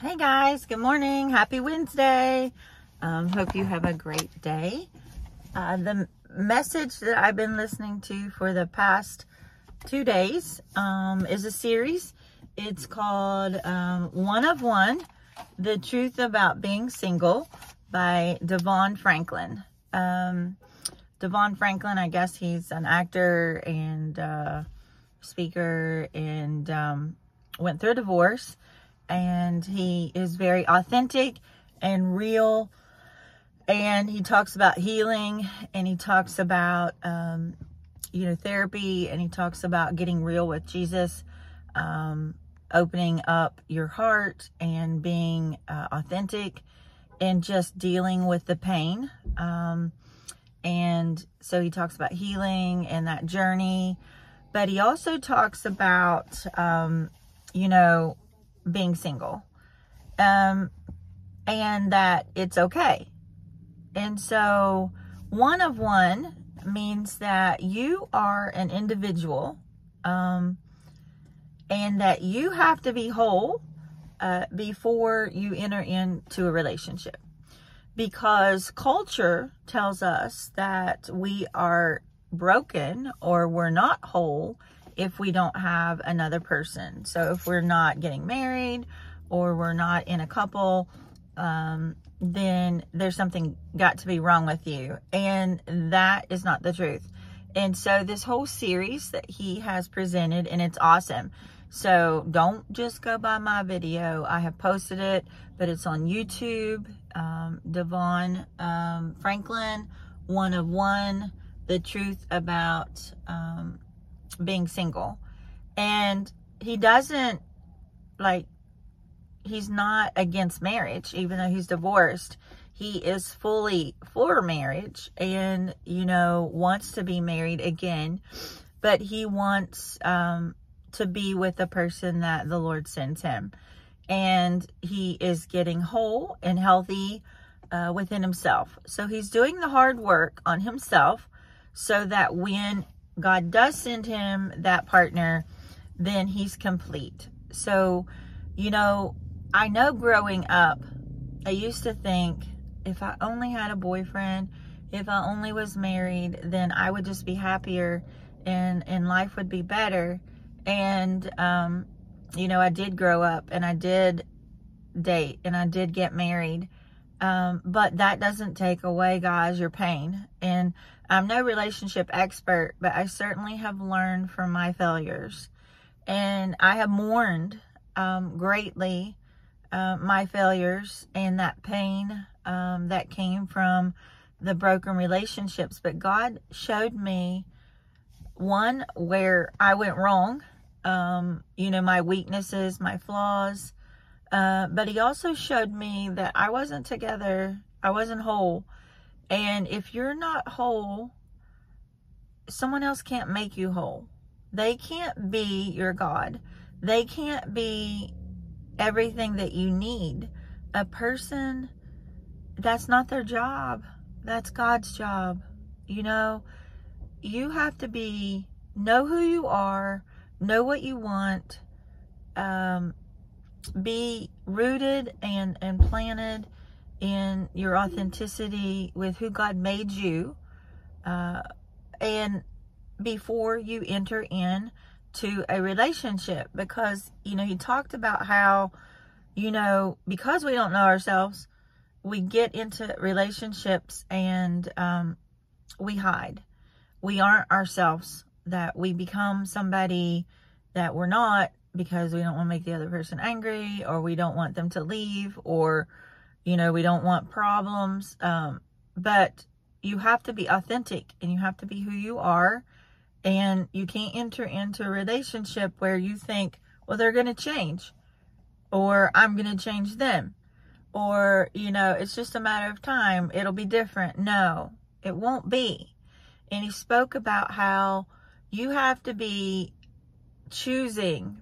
Hey guys, good morning. Happy Wednesday. Hope you have a great day. The message that I've been listening to for the past 2 days is a series. It's called One of One, The Truth About Being Single by Devon Franklin. Devon Franklin, I guess he's an actor and speaker and went through a divorce. And he is very authentic and real. And he talks about healing. And he talks about, therapy. And he talks about getting real with Jesus. Opening up your heart and being authentic. And just dealing with the pain. And so he talks about healing and that journey. But he also talks about, being single, and that it's okay. And so one of one means that you are an individual, and that you have to be whole before you enter into a relationship, because culture tells us that we are broken or we're not whole if we don't have another person. So if we're not getting married or we're not in a couple, then there's something got to be wrong with you. And that is not the truth. And so this whole series that he has presented, and it's awesome. So don't just go by my video. I have posted it, but it's on YouTube. Devon Franklin, One of One, The Truth About being single. And he doesn't, he's not against marriage, even though he's divorced. He is fully for marriage and, wants to be married again, but he wants to be with the person that the Lord sends him. And he is getting whole and healthy within himself. So he's doing the hard work on himself so that when God does send him that partner, then he's complete. So, I know growing up, I used to think if I only had a boyfriend, if I only was married, then I would just be happier and life would be better. And, I did grow up and I did date and I did get married. But that doesn't take away, guys, your pain. And I'm no relationship expert, but I certainly have learned from my failures. And I have mourned greatly my failures and that pain that came from the broken relationships. But God showed me, one, where I went wrong, my weaknesses, my flaws. But he also showed me that I wasn't together. I wasn't whole. And if you're not whole, someone else can't make you whole. They can't be your God. They can't be everything that you need. A person, that's not their job. That's God's job. You have to know who you are, know what you want, be rooted and planted in your authenticity with who God made you, and before you enter in to a relationship. Because he talked about how because we don't know ourselves, we get into relationships and we hide. We aren't ourselves, that we become somebody that we're not, because we don't want to make the other person angry, or we don't want them to leave, or we don't want problems. But you have to be authentic and you have to be who you are. And you can't enter into a relationship where you think, well, they're going to change, or I'm going to change them, or, it's just a matter of time. It'll be different. No, it won't be. And he spoke about how you have to be choosing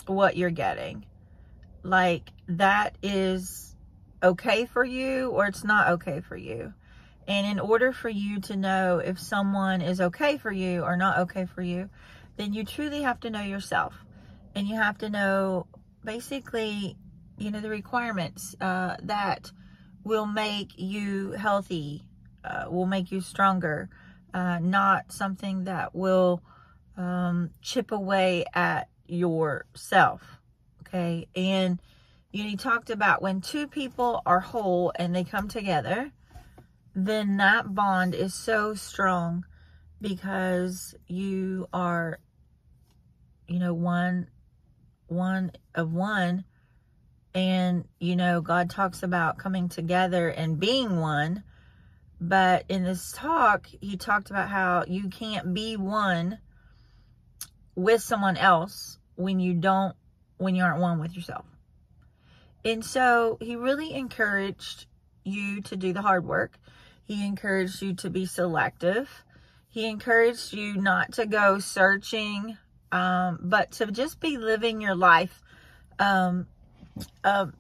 what you're getting. That is okay for you or it's not okay for you. And in order for you to know if someone is okay for you or not okay for you, then you truly have to know yourself. And you have to know basically the requirements that will make you healthy, will make you stronger, not something that will chip away at yourself. Okay. And he talked about when two people are whole and they come together, then that bond is so strong because you are, one of one. And, God talks about coming together and being one. But in this talk, he talked about how you can't be one with someone else when you aren't one with yourself. And so he really encouraged you to do the hard work. He encouraged you to be selective. He encouraged you not to go searching, but to just be living your life.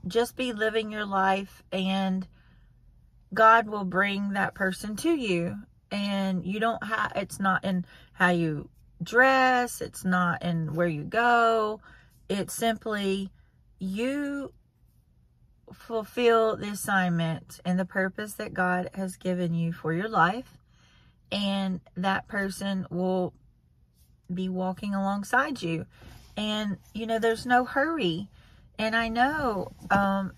Just be living your life, and God will bring that person to you. And it's not in how you dress. It's not in where you go. It's simply you fulfill the assignment and the purpose that God has given you for your life. And that person will be walking alongside you. And, there's no hurry. And I know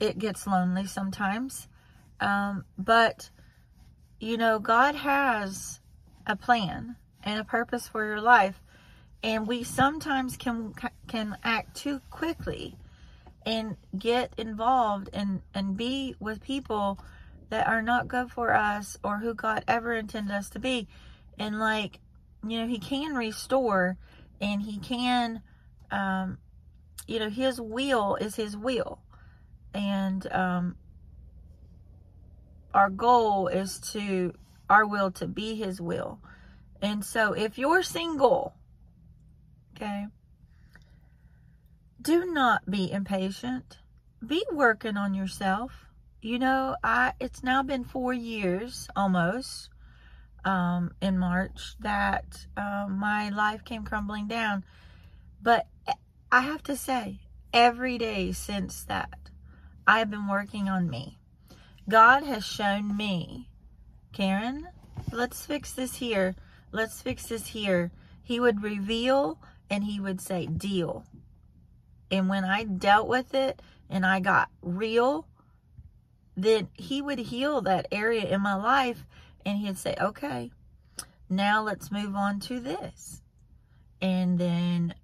it gets lonely sometimes. But, God has a plan and a purpose for your life. And we sometimes can act too quickly and get involved and be with people that are not good for us or who God ever intended us to be. And he can restore, and he can, his will is his will. And our goal is our will to be his will. And so if you're single, okay, do not be impatient. Be working on yourself. It's now been 4 years almost, in March, that my life came crumbling down. But I have to say, every day since that, I've been working on me. God has shown me, Karen, let's fix this here. Let's fix this here. He would reveal and he would say, deal. And when I dealt with it and I got real, then he would heal that area in my life, and he'd say, okay, now let's move on to this. And then,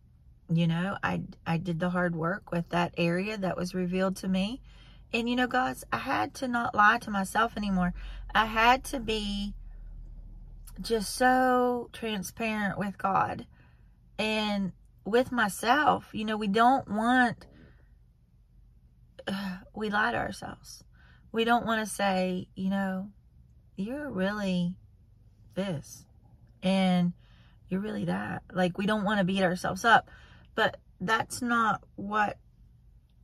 I did the hard work with that area that was revealed to me. And, guys, I had to not lie to myself anymore. I had to be just so transparent with God and with myself. We lie to ourselves. We don't want to say, you're really this and you're really that. We don't want to beat ourselves up. But that's not what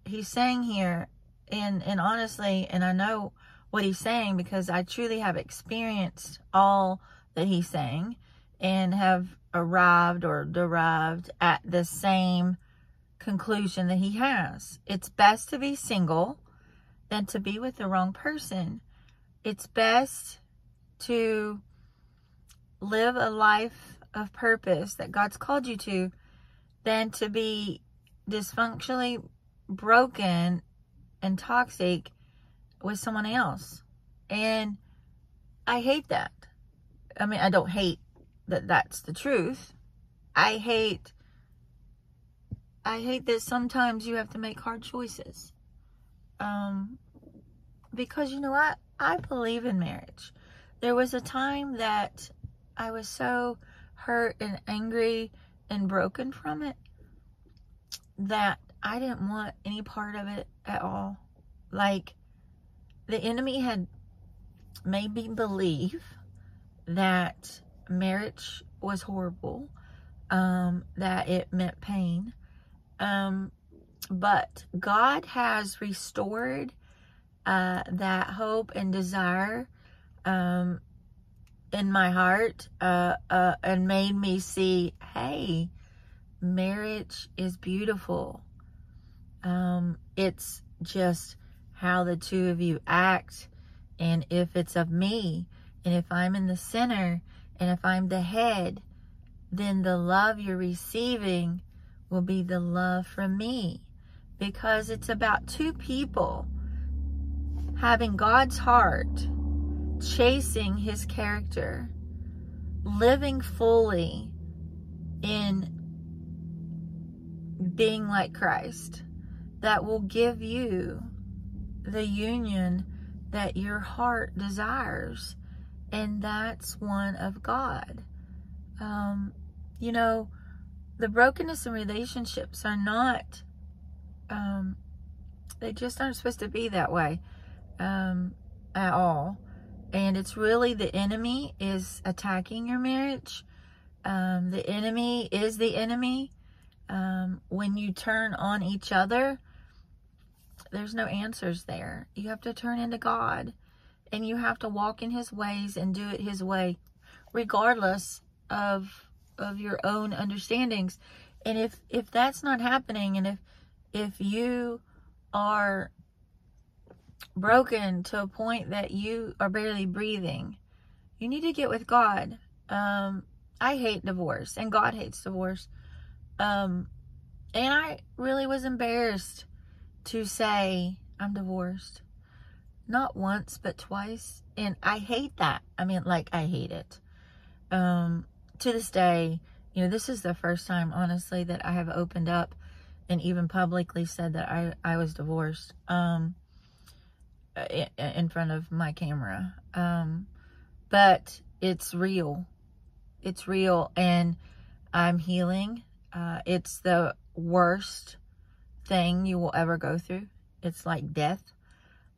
he's saying here. And honestly, and I know what he's saying because I truly have experienced all that he's saying and have arrived or derived at the same conclusion that he has. It's best to be single than to be with the wrong person. It's best to live a life of purpose that God's called you to than to be dysfunctionally broken and toxic with someone else. And I hate that. I mean, I don't hate that that's the truth. I hate that sometimes you have to make hard choices. Because, I believe in marriage. There was a time that I was so hurt and angry and broken from it that I didn't want any part of it at all. The enemy had made me believe that marriage was horrible, that it meant pain. But God has restored that hope and desire in my heart, and made me see, hey, marriage is beautiful. It's just how the two of you act, and if it's of me, and if I'm in the center, and if I'm the head, then the love you're receiving will be the love from me, because it's about two people having God's heart, chasing his character, living fully in being like Christ, that will give you the union that your heart desires. And that's one of God. You know, the brokenness in relationships are not, they just aren't supposed to be that way at all. And it's really the enemy is attacking your marriage. The enemy is the enemy. When you turn on each other, there's no answers there. You have to turn into God, and you have to walk in his ways and do it his way, regardless of your own understandings. And if that's not happening, and if you are broken to a point that you are barely breathing, you need to get with God. I hate divorce, and God hates divorce. And I really was embarrassed to say I'm divorced. Not once, but twice. And I hate that. I mean, like, I hate it. To this day, you know, this is the first time, honestly, that I have opened up and even publicly said that I was divorced, in front of my camera. But it's real. It's real, and I'm healing. It's the worst thing you will ever go through. It's like death.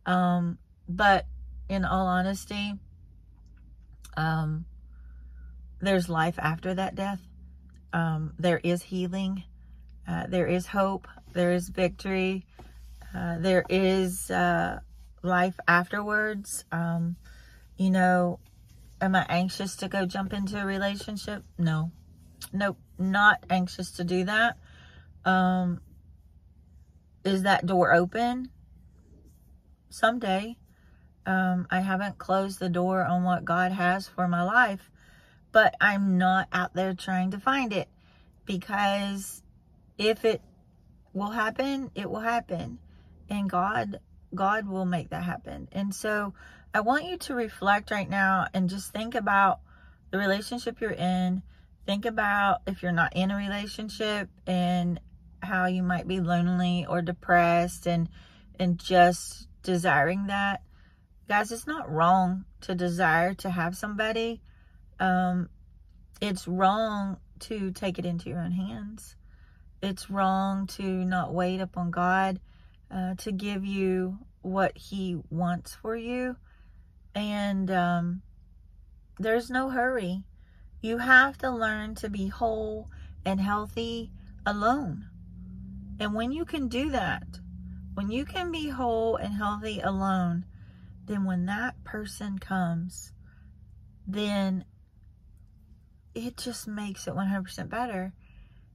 But in all honesty, there's life after that death. There is healing. There is hope. There is victory. There is life afterwards. You know, am I anxious to go jump into a relationship? No. Nope. Not anxious to do that. Is that door open? Someday. I haven't closed the door on what God has for my life, but I'm not out there trying to find it, because if it will happen, it will happen, and God will make that happen. And so I want you to reflect right now and just think about the relationship you're in. Think about if you're not in a relationship and how you might be lonely or depressed and just desiring that. Guys, it's not wrong to desire to have somebody. It's wrong to take it into your own hands. It's wrong to not wait upon God to give you what he wants for you. And there's no hurry. You have to learn to be whole and healthy alone. And when you can do that, when you can be whole and healthy alone, then when that person comes, then it just makes it 100% better.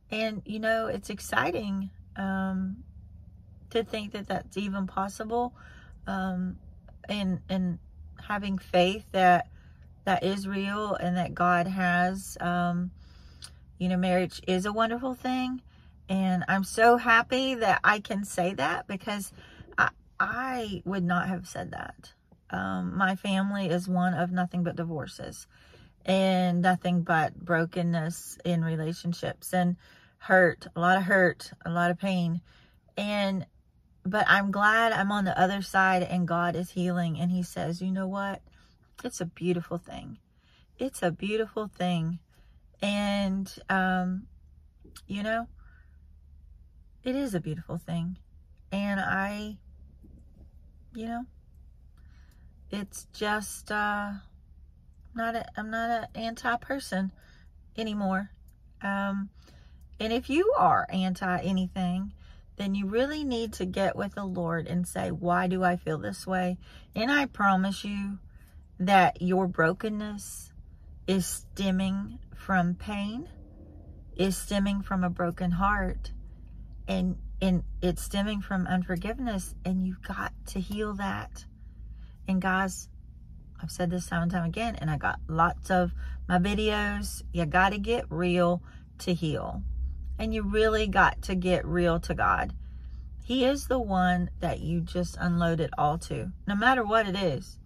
And, you know, it's exciting to think that that's even possible, and having faith that is real and that God has. You know, marriage is a wonderful thing, and I'm so happy that I can say that, because I would not have said that. My family is one of nothing but divorces and nothing but brokenness in relationships and hurt, a lot of pain. But I'm glad I'm on the other side, and God is healing, and he says, you know what? It's a beautiful thing. It's a beautiful thing. And, you know, it is a beautiful thing. And you know, it's just, I'm not an anti-person anymore. And if you are anti anything, then you really need to get with the Lord and say, why do I feel this way? And I promise you that your brokenness is stemming from pain, is stemming from a broken heart. And And it's stemming from unforgiveness, and you've got to heal that. And guys, I've said this time and time again, and I got lots of my videos, you got to get real to heal. And you really got to get real to God. He is the one that you just unload it all to, no matter what it is.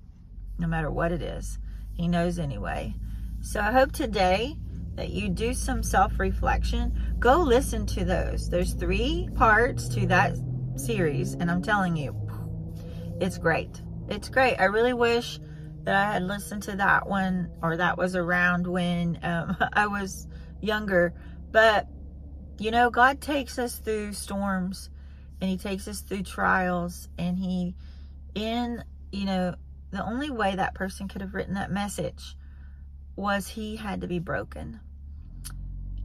No matter what it is, he knows anyway. So I hope today that you do some self-reflection. Go listen to those. There's 3 parts to that series, and I'm telling you, it's great. It's great. I really wish that I had listened to that one, or that was around when I was younger. But, you know, God takes us through storms, and he takes us through trials, and you know, the only way that person could have written that message was he had to be broken.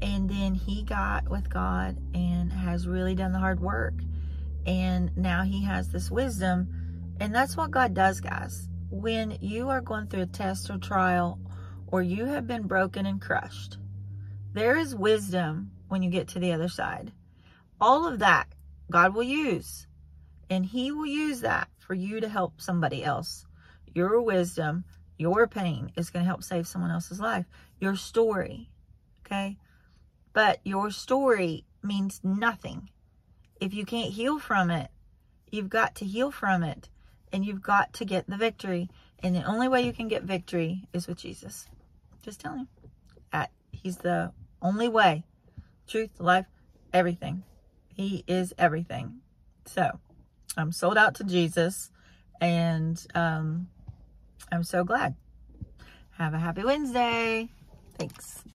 And then he got with God and has really done the hard work. And now he has this wisdom. And that's what God does, guys. When you are going through a test or trial, or you have been broken and crushed, there is wisdom when you get to the other side. All of that God will use. And he will use that for you to help somebody else. Your wisdom, your pain is going to help save someone else's life. Your story, okay? But your story means nothing if you can't heal from it. You've got to heal from it, and you've got to get the victory. And the only way you can get victory is with Jesus. Just telling you. He's the only way. Truth, life, everything. He is everything. So, I'm sold out to Jesus, and I'm so glad. Have a happy Wednesday. Thanks.